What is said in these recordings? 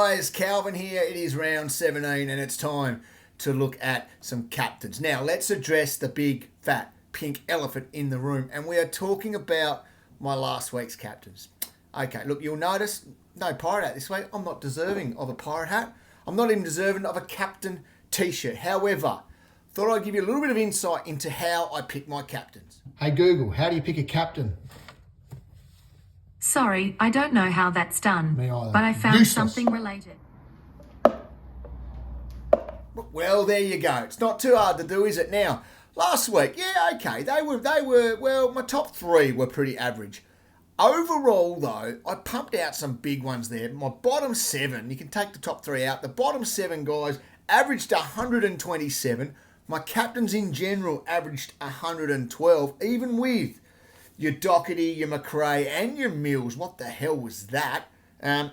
guys, Calvin here. It is round 17 and it's time to look at some captains. Now let's address the big fat pink elephant in the room, and we are talking about my last week's captains. Okay, look, you'll notice no pirate hat this week. I'm not deserving of a pirate hat. I'm not even deserving of a captain t-shirt. However, thought I'd give you a little bit of insight into how I pick my captains. Hey Google, how do you pick a captain? Sorry, I don't know how that's done, Me either. but I found Useless. something related. Well, there you go. It's not too hard to do, is it? Now, last week, yeah, okay, they were, well, my top three were pretty average. Overall, though, I pumped out some big ones there. My bottom seven, you can take the top three out. The bottom seven guys averaged 127. My captains in general averaged 112, even with your Doherty, your McRae, and your Mills. What the hell was that?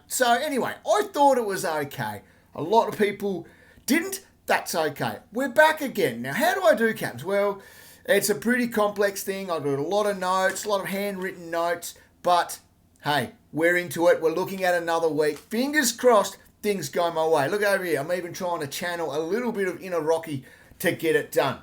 So anyway, I thought it was okay. A lot of people didn't. That's okay. We're back again. Now, how do I do captains? Well, it's a pretty complex thing. I do a lot of notes, a lot of handwritten notes, but hey, we're into it. We're looking at another week. Fingers crossed things go my way. Look over here. I'm even trying to channel a little bit of inner Rocky to get it done.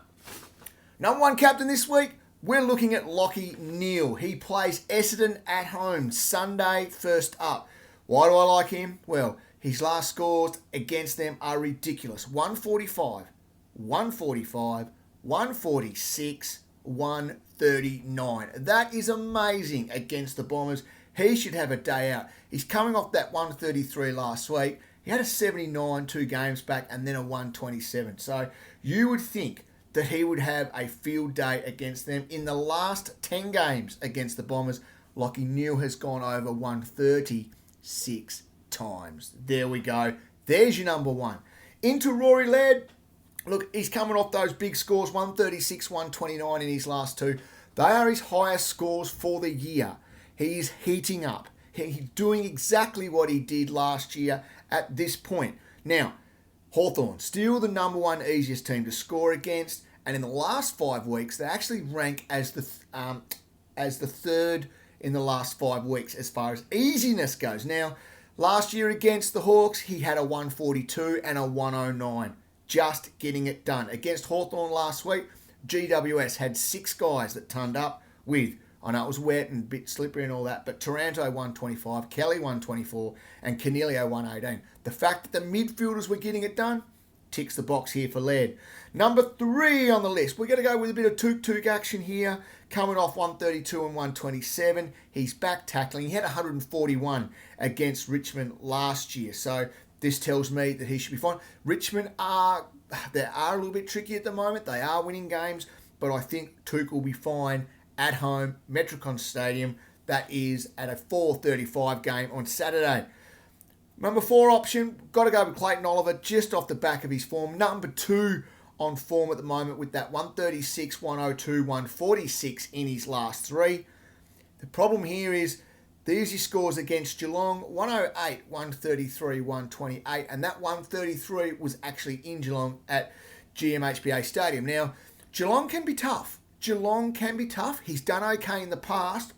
Number one captain this week, we're looking at Lachie Neale. He plays Essendon at home Sunday first up. Why do I like him? Well, his last scores against them are ridiculous. 145, 145, 146, 139. That is amazing against the Bombers. He should have a day out. He's coming off that 133 last week. He had a 79 2 games back and then a 127. So you would think that he would have a field day against them. In the last 10 games against the Bombers, Lachie Neale has gone over 136 times. There we go. There's your number one. Into Rory Laird. Look, he's coming off those big scores, 136, 129 in his last two. They are his highest scores for the year. He is heating up. He's doing exactly what he did last year at this point. Now, Hawthorn, still the number one easiest team to score against, and in the last 5 weeks, they actually rank as the third in the last 5 weeks as far as easiness goes. Now, last year against the Hawks, he had a 142 and a 109. Just getting it done. Against Hawthorn last week, GWS had 6 guys that turned up with, I know it was wet and a bit slippery and all that, but Taranto 125, Kelly 124, and Canelio 118. The fact that the midfielders were getting it done ticks the box here for Laird. Number 3 on the list, we're going to go with a bit of took action here. Coming off 132 and 127. He's back tackling. He had 141 against Richmond last year. So this tells me that he should be fine. Richmond are a little bit tricky at the moment. They are winning games, but I think Took will be fine at home, Metricon Stadium. That is at a 4:35 game on Saturday. Number 4 option, got to go with Clayton Oliver just off the back of his form. Number 2 on form at the moment with that 136, 102, 146 in his last 3. The problem here is these he scores against Geelong, 108, 133, 128, and that 133 was actually in Geelong at GMHBA Stadium. Now, Geelong can be tough. He's done okay in the past,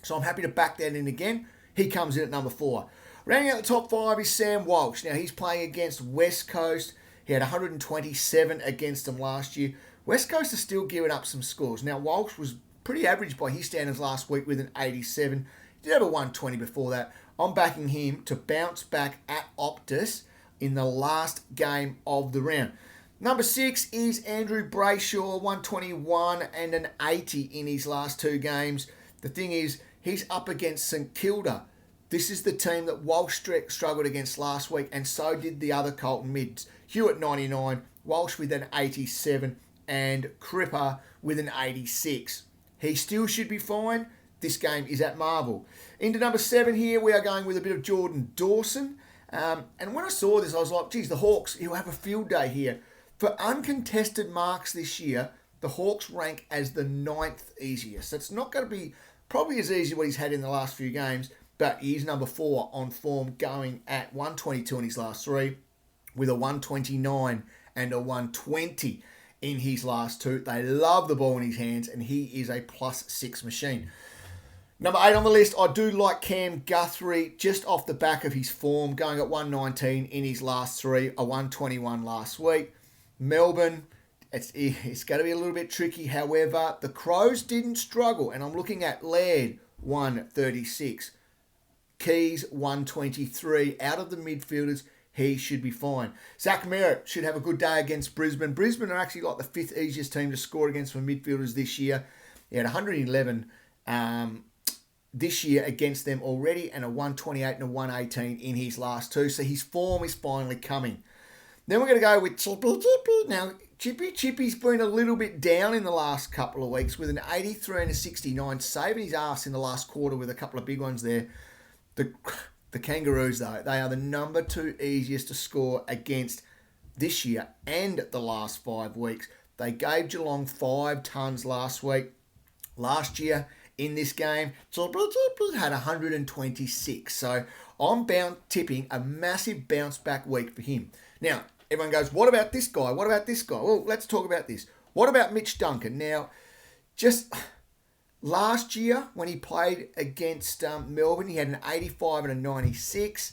so I'm happy to back that in again. He comes in at number 4. Rounding out the top 5 is Sam Walsh. Now, he's playing against West Coast. He had 127 against them last year. West Coast is still giving up some scores. Now, Walsh was pretty average by his standards last week with an 87. He did have a 120 before that. I'm backing him to bounce back at Optus in the last game of the round. Number 6 is Andrew Brayshaw, 121 and an 80 in his last 2 games. The thing is, he's up against St Kilda. This is the team that Walsh struggled against last week, and so did the other Carlton mids. Hewitt 99, Walsh with an 87, and Cripper with an 86. He still should be fine. This game is at Marvel. Into number 7 here, we are going with a bit of Jordan Dawson. And when I saw this, I was like, geez, the Hawks, he'll have a field day here. For uncontested marks this year, the Hawks rank as the 9th easiest. So it's not going to be probably as easy as what he's had in the last few games, but he's number 4 on form, going at 122 in his last 3 with a 129 and a 120 in his last 2. They love the ball in his hands, and he is a +6 machine. Number 8 on the list, I do like Cam Guthrie, just off the back of his form, going at 119 in his last 3, a 121 last week. Melbourne, it's going to be a little bit tricky. However, the Crows didn't struggle, and I'm looking at Laird, 136. Keys, 123. Out of the midfielders, he should be fine. Zach Merritt should have a good day against Brisbane. Brisbane are actually like the 5th easiest team to score against for midfielders this year. He had 111 this year against them already, and a 128 and a 118 in his last 2. So his form is finally coming. Then we're going to go with Chippy. Now, Chippy's been a little bit down in the last couple of weeks with an 83 and a 69, saving his ass in the last quarter with a couple of big ones there. The Kangaroos, though, they are the number 2 easiest to score against this year and the last 5 weeks. They gave Geelong 5 tons last week. Last year, in this game, Chippy had 126. So I'm tipping a massive bounce back week for him. Now, everyone goes, what about this guy? What about this guy? Well, let's talk about this. What about Mitch Duncan? Now, just last year when he played against Melbourne, he had an 85 and a 96.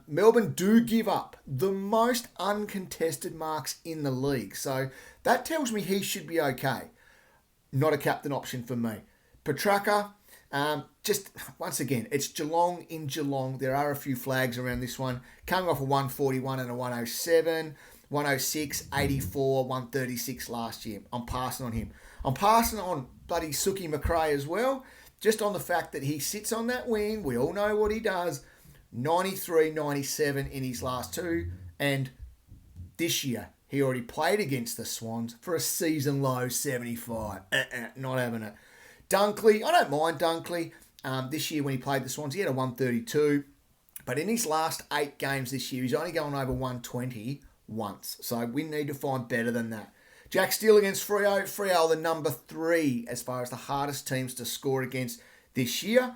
Melbourne do give up the most uncontested marks in the league. So that tells me he should be okay. Not a captain option for me. Petrarca, just once again, it's Geelong in Geelong. There are a few flags around this one. Coming off a 141 and a 107, 106, 84, 136 last year. I'm passing on him. I'm passing on bloody Suki McRae as well, just on the fact that he sits on that wing. We all know what he does. 93, 97 in his last 2. And this year, he already played against the Swans for a season low 75. Not having it. Dunkley, I don't mind Dunkley. This year when he played the Swans, he had a 132. But in his last 8 games this year, he's only going over 120 once. So we need to find better than that. Jack Steele against Freo. Freo, the number 3 as far as the hardest teams to score against this year.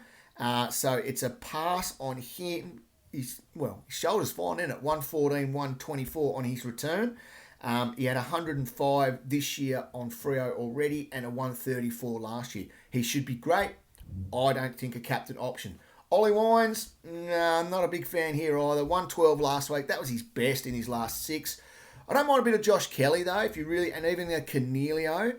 So it's a pass on him. His shoulder's fine, isn't it? 114, 124 on his return. He had 105 this year on Freo already and a 134 last year. He should be great. I don't think a captain option. Ollie Wines, I'm not a big fan here either. 112 last week. That was his best in his last 6. I don't mind a bit of Josh Kelly though, if you really, and even Cornelio.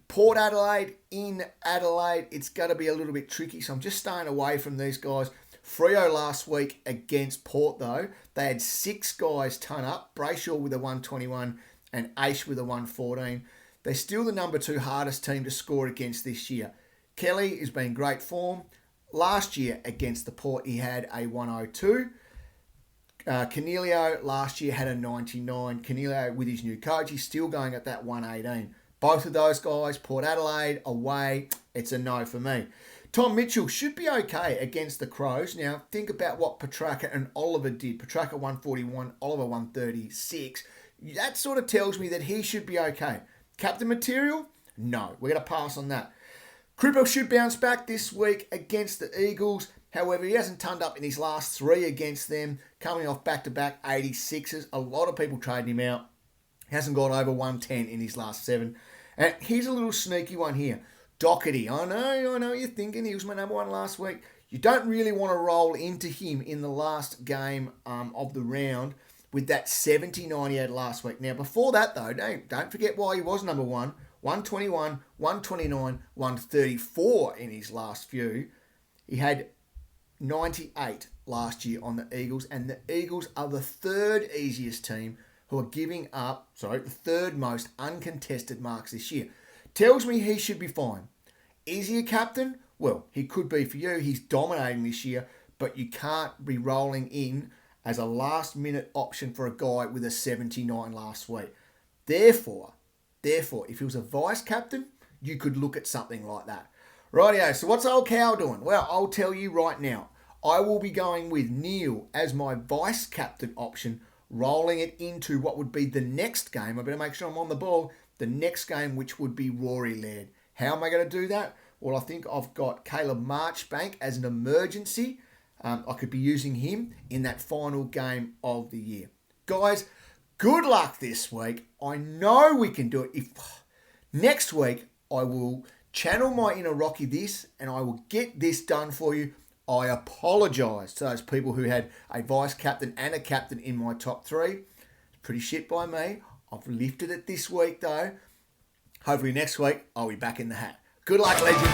Port Adelaide in Adelaide, it's going to be a little bit tricky, so I'm just staying away from these guys. Freo last week against Port, though, they had 6 guys ton up. Brayshaw with a 121 and Aish with a 114. They're still the number 2 hardest team to score against this year. Kelly has been great form. Last year against the Port, he had a 102. Cornelio last year had a 99. Cornelio with his new coach, he's still going at that 118. Both of those guys, Port Adelaide, away, it's a no for me. Tom Mitchell should be okay against the Crows. Now, think about what Petrarca and Oliver did. Petrarca 141, Oliver 136. That sort of tells me that he should be okay. Captain material? No, we're going to pass on that. Cripple should bounce back this week against the Eagles. However, he hasn't turned up in his last 3 against them, coming off back-to-back 86s. A lot of people trading him out. He hasn't gone over 110 in his last 7. And here's a little sneaky one here. Doherty, I know you're thinking he was my number 1 last week. You don't really want to roll into him in the last game of the round with that 70-90 he had last week. Now, before that, though, don't forget why he was number 1. 121, 129, 134 in his last few. He had 98 last year on the Eagles, and the Eagles are the 3rd easiest team who are giving up, the 3rd most uncontested marks this year. Tells me he should be fine. Is he a captain? Well, he could be for you. He's dominating this year, but you can't be rolling in as a last-minute option for a guy with a 79 last week. Therefore, if he was a vice-captain, you could look at something like that. Rightio, so what's old Cow doing? Well, I'll tell you right now. I will be going with Neil as my vice-captain option, rolling it into what would be the next game. I better make sure I'm on the ball. The next game, which would be Rory Laird. How am I going to do that? Well, I think I've got Caleb Marchbank as an emergency. I could be using him in that final game of the year. Guys, good luck this week. I know we can do it. If next week I will channel my inner Rocky this, and I will get this done for you. I apologise to those people who had a vice captain and a captain in my top 3. It's pretty shit by me. I've lifted it this week though. Hopefully next week I'll be back in the hat. Good luck, legends.